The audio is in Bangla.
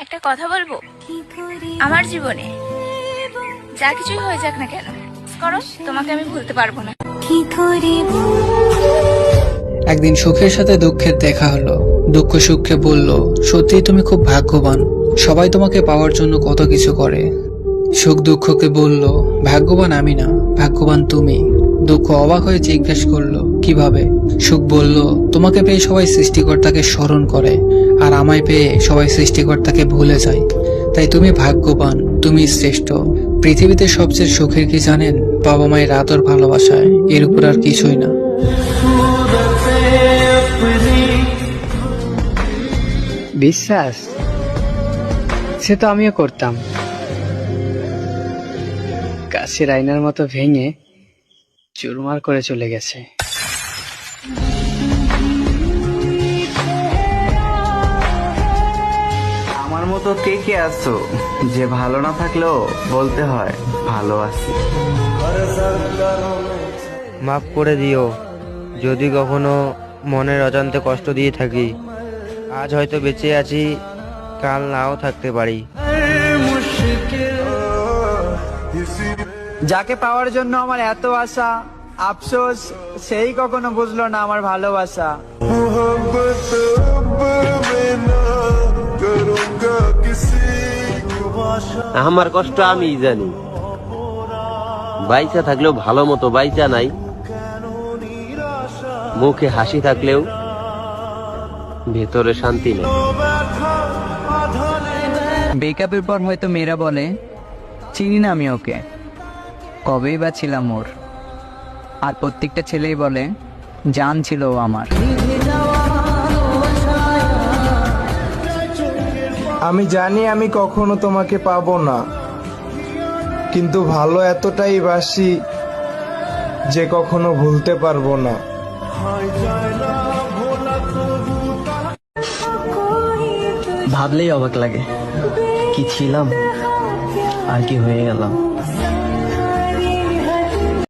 একটা কথা বলবো, আমার জীবনে যা কিছুই হয়ে যাক না কেন করো, তোমাকে আমি ভুলতে পারবো না। একদিন সুখের সাথে দুঃখের দেখা হলো। দুঃখ সুখকে বলল, সত্যিই তুমি খুব ভাগ্যবান, সবাই তোমাকে পাওয়ার জন্য কত কিছু করে। সুখ দুঃখকে বলল, ভাগ্যবান আমি না, ভাগ্যবান তুমি। দুঃখ অবাক হয়ে জিজ্ঞেস করলো, কিভাবে? সুখ বলল, তোমাকে পেয়ে সবাই সৃষ্টিকর্তাকে স্মরণ করে, আর আমায় পেয়ে সবাই সৃষ্টিকর্তাকে ভুলে যায়। তাই তুমি ভাগ্যবান, তুমি শ্রেষ্ঠ। পৃথিবীতে সবচেয়ে সুখের কি জানেন? বাবা মায়ের আদর ভালোবাসায়, এর উপর আর কিছুই না। বিশ্বাস সে তো আমিও করতাম, কাছের আয়নার মতো ভেঙে চুরমার করে চলে গেছে। আমার মতো কে কে আছো যে ভালো না থাকলেও বলতে হয় ভালো আছি? মাফ করে দিও যদি কখনো মনের অজান্তে কষ্ট দিয়ে থাকি। আজ হয়তো বেঁচে আছি, কাল নাও থাকতে পারি। যাকে পাওয়ার জন্য আমার এত আশা, আফসোস সেই কখনো বুঝলো না আমার ভালোবাসা। আমার কষ্ট আমি জানি, বাইচা থাকলেও ভালো মতো বাইচা নাই, মুখে হাসি থাকলেও ভেতরে শান্তি নেই। ব্রেকআপের পর হয়তো মেয়েরা বলে চিনি না আমি ওকে, কবেই বা ছিলাম ওর। আর প্রত্যেকটা ছেলেই বলে জান ছিল ও আমার। আমি জানি আমি কখনো তোমাকে পাবো না, কিন্তু ভালো এতটাই বাসি যে কখনো ভুলতে পারবো না। ভাবলেই অবাক লাগে, কি ছিলাম আর কি হয়ে গেলাম।